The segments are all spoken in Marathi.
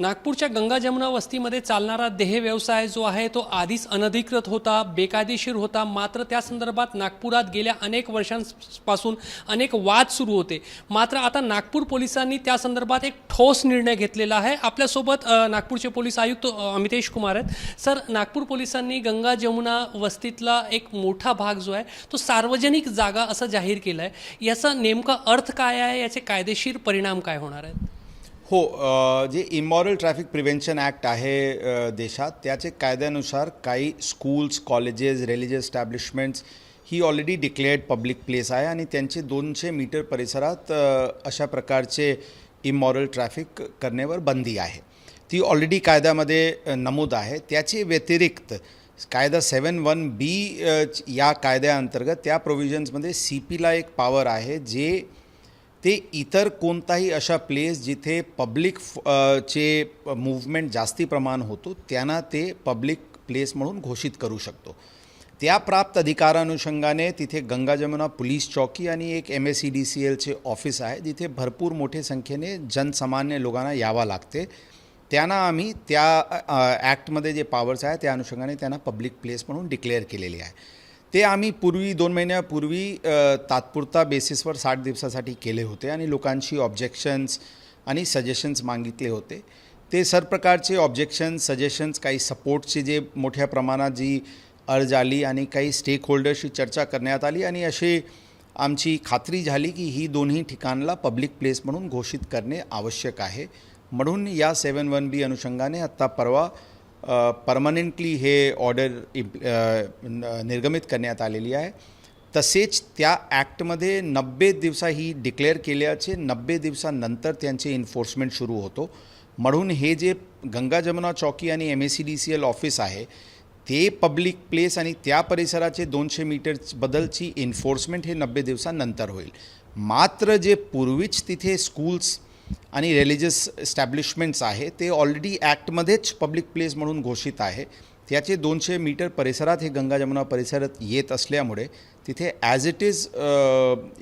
नागपूरच्या गंगा जमुना वस्तीमध्ये चालणारा देह व्यवसाय जो आहे तो आधीच अनधिकृत होता, बेकायदेशीर होता। मात्र त्या संदर्भात नागपुरात गेल्या अनेक वर्षांपासून अनेक वाद सुरू होते। मात्र आता नागपूर पोलिसांनी त्या संदर्भात एक ठोस निर्णय घेतलेला आहे। आपल्यासोबत नागपूरचे पोलीस आयुक्त अमितेश कुमार आहेत। सर, नागपूर पोलिसांनी गंगा जमुना वस्तीतला एक मोठा भाग जो आहे तो सार्वजनिक जागा असं जाहीर केलं आहे। याचा नेमका अर्थ काय आहे, याचे कायदेशीर परिणाम काय होणार आहेत? हो, जे इमॉरल ट्रॅफिक प्रिव्हेन्शन ॲक्ट आहे देशात, त्याचे कायद्यानुसार काही स्कूल्स, कॉलेजेस, रिलिजियस एस्टॅब्लिशमेंट्स ही ऑलरेडी डिक्लेअर्ड पब्लिक प्लेस आहे आणि त्यांचे 200 मीटर परिसरात अशा प्रकारचे इमॉरल ट्रॅफिक करण्यावर बंदी आहे। ती ऑलरेडी कायद्यामध्ये नमूद आहे। त्याचे व्यतिरिक्त कायदा 7(1)B या कायद्याअंतर्गत त्या प्रोव्हिजन्समध्ये CPला एक पॉवर आहे जे ते इतर कोणताही अशा प्लेस जिथे पब्लिक चे मूव्हमेंट जास्ती प्रमाण होतो त्यांना ते पब्लिक प्लेस म्हणून घोषित करू शकतो। त्या प्राप्त अधिकारानुषंगाने तिथे गंगा जमुना पोलीस चौकी आणि एक MSEDCLचे ऑफिस आहे जिथे भरपूर मोठे संख्येने जनसामान्य लोकांना यावं लागते। त्यांना आम्ही त्या ॲक्टमध्ये जे पॉवर्स आहे त्या अनुषंगाने त्यांना पब्लिक प्लेस म्हणून डिक्लेअर केलेली आहे। ते आम्ही 2 महिन्यापूर्वी तात्पुरता बेसिसवर 60 दिवसासाठी केले होते आणि लोकांची ऑब्जेक्शन्स आणि सजेशन्स मागितले होते। ते सर्व प्रकारचे ऑब्जेक्शन्स, सजेशन्स, काही सपोर्टचे जे मोठ्या प्रमाणात जी अर्ज आली आणि काही स्टेक होल्डर्सशी चर्चा करण्यात आली आणि असे आमची खात्री झाली की ही दोन्ही ठिकाणला पब्लिक प्लेस म्हणून घोषित करणे आवश्यक आहे। म्हणून या 7(1)B अनुषंगाने आत्ता परवा परमनेंटली हे ऑर्डर निर्गमित करण्यात आलेली आहे। तसेच त्या ॲक्टमध्ये 90 दिवसा ही डिक्लेअर केल्याचे 90 दिवसानंतर त्यांचे इन्फोर्समेंट सुरू होतो। म्हणून हे जे गंगा जमुना चौकी आणि MSEDCL ऑफिस आहे ते पब्लिक प्लेस आणि त्या परिसराचे 200 मीटर्सबद्दलची इन्फोर्समेंट हे 90 दिवसानंतर होईल। मात्र जे पूर्वीच तिथे स्कूल्स आणि रिलिजियस एस्टॅब्लिशमेंट्स आहे ते ऑलरेडी ॲक्टमध्येच पब्लिक प्लेस म्हणून घोषित आहे। त्याचे 200 मीटर परिसरात हे गंगा जमुना परिसरात येत असल्यामुळे तिथे as it is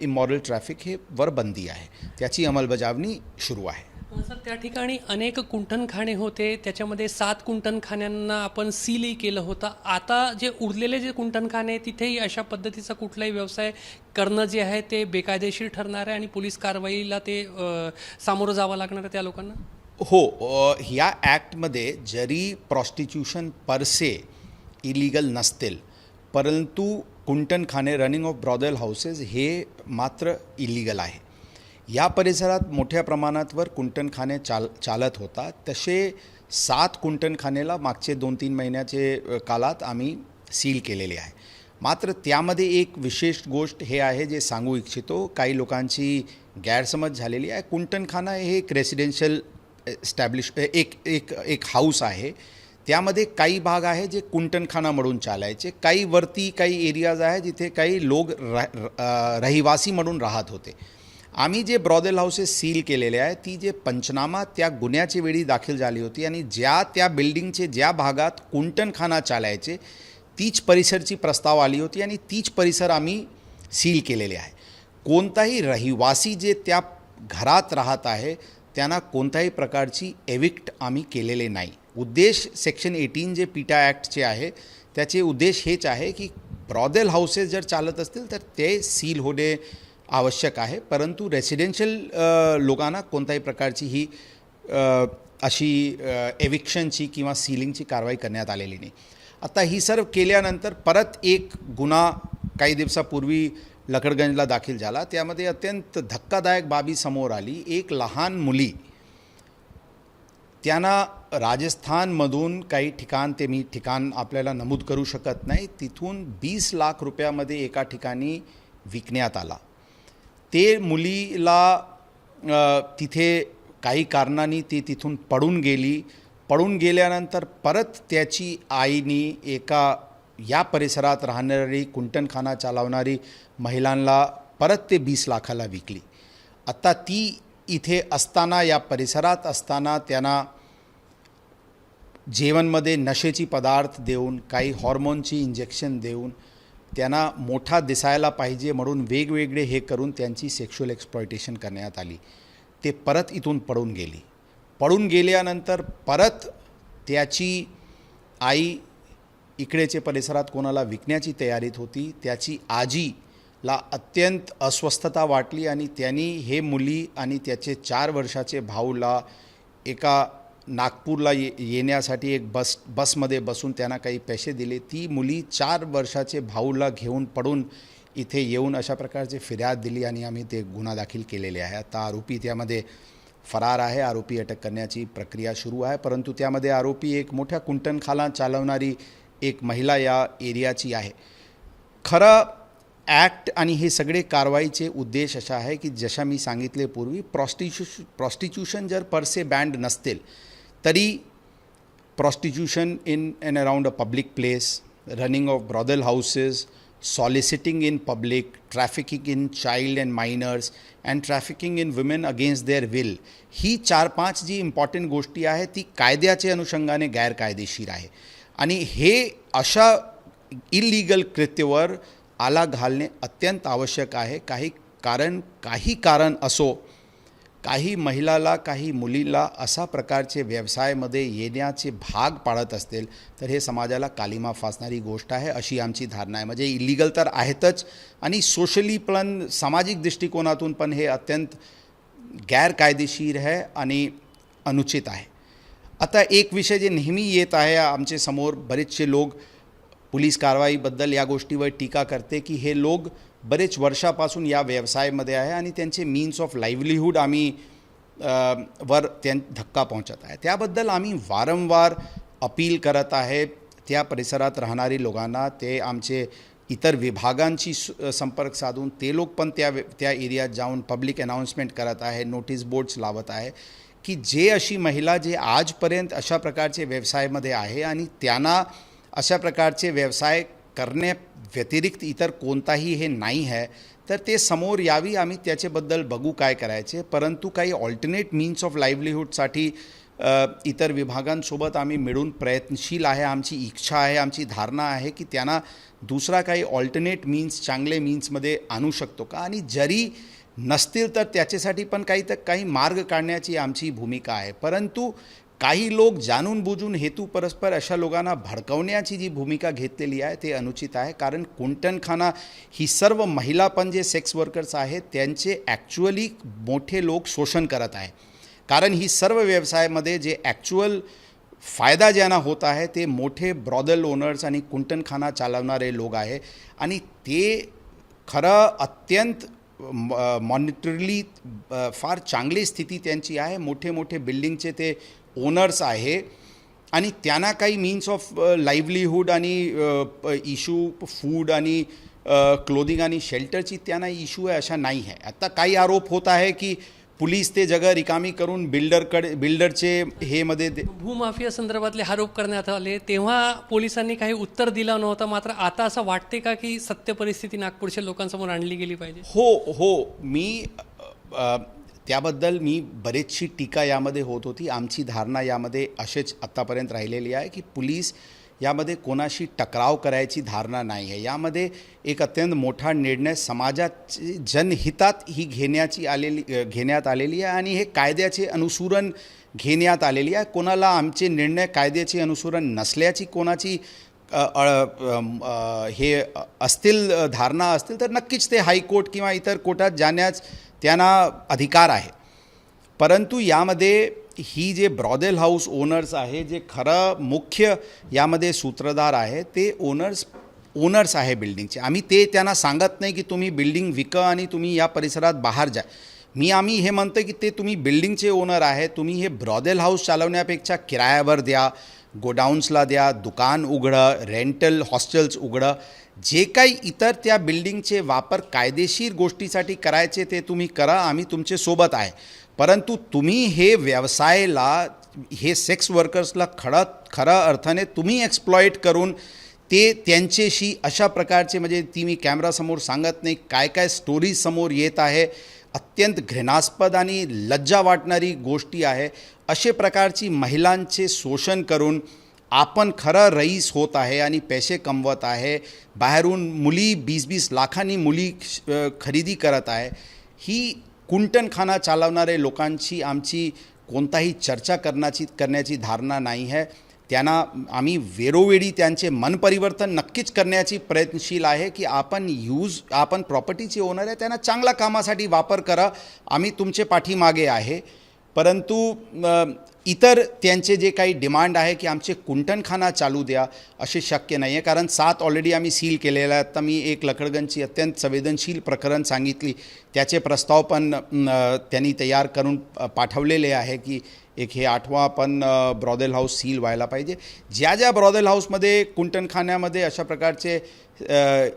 immoral traffic हे वर बंदी आहे, त्याची अंमलबजावणी सुरू आहे। सर, त्या ठिकाणी अनेक कुंटणखाने होते, त्याच्यामध्ये 7 कुंटणखान्यांना आपण सीलही केलं होतं। आता जे उरलेले जे कुंटणखाने तिथेही अशा पद्धतीचा कुठलाही व्यवसाय करणं जे आहे ते बेकायदेशीर ठरणार आहे आणि पोलीस कारवाईला ते सामोरं जावं लागणार आहे त्या लोकांना? हो, ह्या ॲक्टमध्ये जरी प्रॉस्टिट्यूशन पर से इलिगल नसतील परंतु कुंटणखाने, रनिंग ऑफ ब्रॉदल हाऊसेस हे मात्र इलिगल आहे। या परिसरात मोठ्या प्रमाणावर कुंटणखाने चालत होता। तसे 7 कुंटणखानेला मागचे 2-3 महिन्याचे काळात आम्ही सील केलेले आहे। मात्र त्यामध्ये एक विशेष गोष्ट हे आहे जे सांगू इच्छितो, काही लोकांची गैरसमज झालेली आहे। कुंटणखाना हे एक रेसिडेन्शियल एक हाऊस आहे। त्यामध्ये काही भाग आहे जे कुंटणखाना म्हणून चालायचे, काही वरती काही एरियाज आहे जिथे काही लोक रहिवासी म्हणून राहत होते। आम्ही जे ब्रॉदल हाऊसेस सील केलेले आहे ती जे पंचनामा त्या गुन्ह्याच्या वेळी दाखल झाली होती आणि त्या बिल्डिंगचे ज्या भागात कुंटणखाना चालायचे तीच परिसरची प्रस्ताव आली होती आणि तीच परिसर आम्ही सील केलेले आहे। कोणताही रहिवासी जे त्या घरात राहत आहे त्यांना कोणत्याही प्रकारची एविक्ट आम्ही केलेले नाही। उद्देश सेक्शन 18 जे पीटा ॲक्टचे आहे त्याचे उद्देश हेच आहे की ब्रॉदल हाऊसेस जर चालत असतील तर ते सील होणे आवश्यक आहे, परंतु रेसिडेन्शियल लोकांना कोणत्याही प्रकारची ही अशी एविक्शनची किंवा सीलिंगची कारवाई करण्यात आलेली नाही। आता ही सर्व केल्यानंतर परत एक गुन्हा काही दिवसापूर्वी लकडगंजला दाखल झाला। त्यामध्ये अत्यंत धक्कादायक बाबी समोर आली। एक लहान मुली त्यांना राजस्थानमधून काही ठिकाण, ते मी ठिकाण आपल्याला नमूद करू शकत नाही, तिथून 20 लाख रुपयामध्ये एका ठिकाणी विकण्यात आला। ते मुलीला तिथे काही कारणांनी ती तिथून पळून गेली। पळून गेल्यानंतर परत त्याची आईनी एका या परिसरात राहणारी कुंटणखाना चालवणारी महिलांना परत ते 20 लाखाला विकली। आता ती इथे असताना, या परिसरात असताना त्यांना जेवणमध्ये नशेची पदार्थ देऊन, काही हॉर्मोनची इंजेक्शन देऊन त्यांना मोठा दिसायला पाहिजे म्हणून वेगवेगळे हे करून त्यांची सेक्शुअल एक्सप्लॉयटेशन करण्यात आली। ते परत इथून पळून गेली। पळून गेल्यानंतर परत त्याची आई इकडेचे परिसरात कोणाला विकण्याची तयारीत होती. त्याची आजीला अत्यंत अस्वस्थता वाटली आणि त्यांनी हे मुली आणि त्याचे 4 वर्षाचे भाऊला एका नागपूरला येण्यासाठी एक बसमध्ये बसून त्यांना काही पैसे दिले. ती मुली 4 वर्षाचे भाऊला घेऊन पडून इथे येऊन अशा प्रकारची फिर्याद दिली आणि आम्ही ते गुन्हा दाखल केलेले आहे. आता आरोपी त्यामध्ये फरार आहे. आरोपी अटक करण्याची प्रक्रिया सुरू आहे. परंतु त्यामध्ये आरोपी एक मोठ्या कुंटणखाना चालवणारी एक महिला या एरियाची आहे. खरं ॲक्ट आणि हे सगळे कारवाईचे उद्देश असा आहे की जशा मी सांगितले पूर्वी, प्रॉस्टिट्यूशन जर पर से बँड नसतील तरी prostitution in and around a public place, running of brothel houses, soliciting in public, trafficking in child and minors and trafficking in women against their will, ही 4-5 जी इम्पॉर्टंट गोष्टी आहे ती कायद्याच्या अनुषंगाने गैरकायदेशीर आहे. आणि हे अशा इलिगल कृत्यावर आला घालणे अत्यंत आवश्यक आहे. काही कारण असो, काही महिलाला, काही मुलीला अशा प्रकारचे व्यवसायामध्ये येण्याचे भाग पाडत असतील तर हे समाजाला कालिमा फासणारी गोष्ट आहे अशी आमची धारणा आहे. म्हणजे इलिगल तर आहेतच आणि सोशली पण सामाजिक दृष्टिकोनातून पण हे अत्यंत गैरकायदेशीर आहे आणि अनुचित आहे. आता एक विषय जे नेहमी येत आहे आमचे समोर, बरेचसे लोक पोलीस कारवाईबद्दल या गोष्टीवर टीका करते की हे लोक बरेच वर्षापासून या व्यवसायामध्ये आहे आणि त्यांचे मीन्स ऑफ लाईव्हलीहूड आम्ही वर धक्का पोहोचत आहे. त्याबद्दल आम्ही वारंवार अपील करत आहे त्या परिसरात राहणारी लोकांना. ते आमचे इतर विभागांशी संपर्क साधून ते लोक पण त्या एरियात जाऊन पब्लिक अनाउन्समेंट करत आहे, नोटीस बोर्ड्स लावत आहे की जे अशी महिला जे आजपर्यंत अशा प्रकारचे व्यवसायामध्ये आहे आणि त्यांना अशा प्रकारचे व्यवसाय करण्या व्यतिरिक्त इतर कोणताही हे नाही आहे तर ते समोर यावी. आम्ही त्याच्याबद्दल बघू काय करायचे. परंतु काही ऑल्टरनेट मीन्स ऑफ लाईव्हलीहूडसाठी इतर विभागांसोबत आम्ही मिळून प्रयत्नशील आहे. आमची इच्छा आहे, आमची धारणा आहे की त्यांना दुसरा काही ऑल्टरनेट मीन्स, चांगले मीन्समध्ये आणू शकतो का, आणि जरी नसतील तर त्याच्यासाठी पण काही मार्ग काढण्याची आमची भूमिका आहे. परंतु काही लोक जाणून बुजून हेतू परस्पर अशा लोकांना भडकवण्याची जी भूमिका घेतलेली आहे ते अनुचित आहे. कारण कुंटणखाना ही सर्व महिला पण जे सेक्स वर्कर्स आहेत त्यांचे ॲक्च्युअली मोठे लोक शोषण करत आहे. कारण ही सर्व व्यवसायामध्ये जे ॲक्च्युअल फायदा ज्यांना होत आहे ते मोठे ब्रॉदल ओनर्स आणि कुंटणखाना चालवणारे लोक आहे आणि ते खरं अत्यंत मॉनिटरली फार चांगली स्थिती त्यांची आहे. मोठे मोठे बिल्डिंगचे ते ओनर्स आहे आणि त्यांना काही मीन्स ऑफ लाईव्हलीहूड आणि इशू फूड आणि क्लोदिंग आणि शेल्टरची त्यांना इशू आहे अशा नाही आहे. आता काही आरोप होत आहे की पोलीस ते जगह रिकामी करून बिल्डरचे हे मध्ये भूमाफिया संदर्भातले आरोप करण्यात आले तेव्हा पोलिसांनी काही उत्तर दिलं नव्हतं. मात्र आता असं वाटते का की सत्य परिस्थिती नागपूरच्या लोकांसमोर आणली गेली पाहिजे? हो, मी त्याबद्दल मी बरेचशी टीका यामध्ये होत होती. आमची धारणा यामध्ये असेच आत्तापर्यंत राहिलेली आहे की पोलीस यामध्ये कोणाशी टकराव करायची धारणा नाही आहे. यामध्ये एक अत्यंत मोठा निर्णय समाजाचे जनहितात ही घेण्यात आलेली आहे आणि हे कायद्याचे अनुसरण घेण्यात आलेली आहे. कोणाला आमचे निर्णय कायद्याचे अनुसरण नसल्याची कोणाची हे असतील धारणा असतील तर नक्कीच ते हायकोर्ट किंवा इतर कोर्टात जाण्यास त्यांना अधिकार आहे. परंतु यामध्ये ही जे ब्रॉदेल हाऊस ओनर्स आहे, जे खरं मुख्य यामध्ये सूत्रधार आहे ते ओनर्स आहे बिल्डिंगचे. आम्ही ते त्यांना सांगत नाही की तुम्ही बिल्डिंग विका आणि तुम्ही या परिसरात बाहेर जा. आम्ही हे म्हणतो की ते तुम्ही बिल्डिंगचे ओनर आहे, तुम्ही हे ब्रॉदेल हाऊस चालवण्यापेक्षा किरायावर द्या, गोडाऊन्सला द्या, दुकान उघडं, रेंटल हॉस्टेल्स उघडं, जे काही इतर त्या बिल्डिंगचे वापर कायदेशीर गोष्टीसाठी करायचे ते तुम्ही करा, आम्ही तुमचे सोबत आहे. परंतु तुम्ही हे व्यवसायाला, हे सेक्स वर्कर्सला खऱ्या अर्थाने तुम्ही एक्सप्लॉइट करून ते त्यांच्याशी अशा प्रकारचे, म्हणजे ती मी कॅमेरासमोर सांगत नाही, काय स्टोरीज समोर येत आहे, अत्यंत घृणास्पद आणि लज्जा वाटणारी गोष्टी आहे. अशा प्रकारची महिलांचे शोषण करून आपण खरं रईस होत आहे आणि पैसे कमवत आहे. बाहेरून मुली 20-20 लाखांनी मुली खरेदी करत आहे. ही कुंटणखाना चालवणारे लोकांची आमची कोणताही चर्चा करण्याची धारणा नाही आहे. त्यांना आम्ही वेळोवेळी त्यांचे मन परिवर्तन नक्कीच करण्याची प्रयत्नशील आहे की आपण प्रॉपर्टीचे ओनर आहे, त्यांना चांगल्या कामासाठी वापर करा, आम्ही तुमचे पाठीमागे आहे. परंतु इतर त्यांचे जे काही डिमांड आहे की आमचे कुंटणखाना चालू द्या, असे शक्य नाही आहे. कारण 7 ऑलरेडी आम्ही सील केलेला आहे. आता मी एक लकडगंजची अत्यंत संवेदनशील प्रकरण सांगितली, त्याचे प्रस्ताव पण त्यांनी तयार करून पाठवलेले आहे की एक हे 8वां पण ब्रॉदेल हाऊस सील व्हायला पाहिजे. ज्या ब्रॉदेल हाऊसमध्ये कुंटणखान्यामध्ये अशा प्रकारचे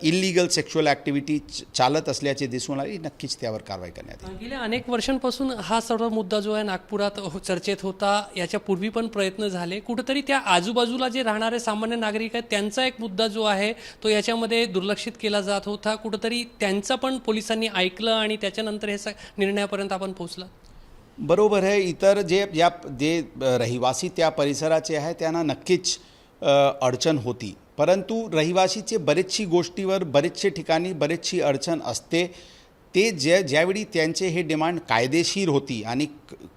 इलिगल सेक्शुअल ॲक्टिव्हिटी चालत असल्याचे दिसून आले, नक्कीच त्यावर कारवाई करण्यात येईल. गेल्या अनेक वर्षांपासून हा सर्व मुद्दा जो आहे नागपुरात चर्चेत होता. याच्या पूर्वी पण प्रयत्न झाले. कुठेतरी त्या आजूबाजूला जे राहणारे सामान्य नागरिक आहेत त्यांचा एक मुद्दा जो आहे तो याच्यामध्ये दुर्लक्षित केला जात होता. कुठेतरी त्यांचं पण पोलिसांनी ऐकलं आणि त्याच्यानंतर हे निर्णयापर्यंत आपण पोहोचला. बरोबर आहे. इतर जे रहिवासी त्या परिसराचे आहे त्यांना नक्कीच अडचण होती. परंतु रहिवासीचे बरेचशी गोष्टीवर बरेचसे ठिकाणी बरेचशी अडचण असते. ते ज्यावेळी त्यांचे हे डिमांड कायदेशीर होती आणि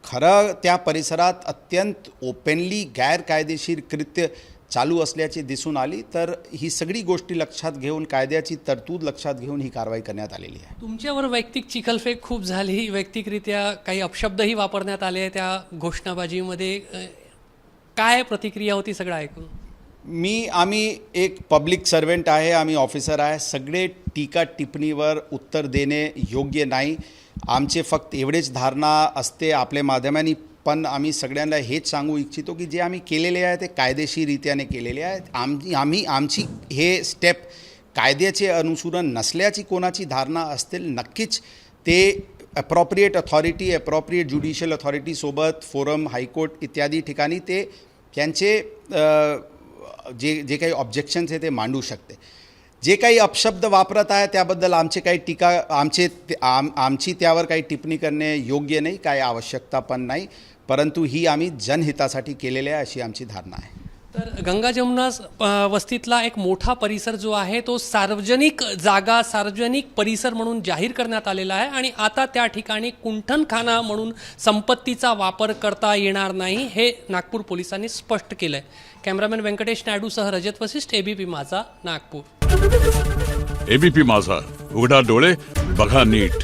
खरं त्या परिसरात अत्यंत ओपनली गैरकायदेशीर कृत्य चालू असल्याचे दिसून आली, तर ही सगळी गोष्टी लक्षात घेऊन, कायद्याची तरतूद लक्षात घेऊन ही कारवाई करण्यात आलेली आहे. तुमच्यावर वैयक्तिक चिखलफेक खूप झाली, वैयक्तिकरित्या काही अपशब्दही वापरण्यात आले त्या घोषणाबाजीमध्ये. काय प्रतिक्रिया होती सगळं ऐकून? आम्ही एक पब्लिक सर्वेंट आहे, आम्ही ऑफिसर आहे. सगळे टीका टिप्पणीवर उत्तर देणे योग्य नाही. आमचे फक्त एवढेच धारणा असते आपल्या माध्यमांनी, पण आम्ही सगळ्यांना हेच सांगू इच्छितो की जे आम्ही केलेले आहे ते कायदेशीररित्याने केलेले आहेत. आमची हे स्टेप कायद्याचे अनुसरण नसल्याची कोणाची धारणा असतील, नक्कीच ते अप्रोप्रिएट अथॉरिटी, अप्रोप्रिएट ज्युडिशियल अथॉरिटीसोबत फोरम, हायकोर्ट इत्यादी ठिकाणी ते त्यांचे जे काही ऑब्जेक्शन्स आहे ते मांडू शकते. जे काही अपशब्द वापरत आहे त्याबद्दल आमची त्यावर काही टिप्पणी करणे योग्य नाही, काही आवश्यकता पण नाही. परंतु ही आम्ही जनहितासाठी केलेली आहे अशी आमची धारणा आहे. तर गंगा जमुना वस्तीतला एक मोठा परिसर जो आहे तो सार्वजनिक जागा, सार्वजनिक परिसर म्हणून जाहीर करण्यात आलेला आहे आणि आता त्या ठिकाणी कुंठणखाना म्हणून संपत्तीचा वापर करता येणार नाही, हे नागपूर पोलिसांनी स्पष्ट केलं आहे. कॅमेरामॅन व्यंकटेश नायडूसह रजत वशिष्ठ, एबीपी माझा, नागपूर. एबीपी माझा, उघडा डोळे बघा नीट.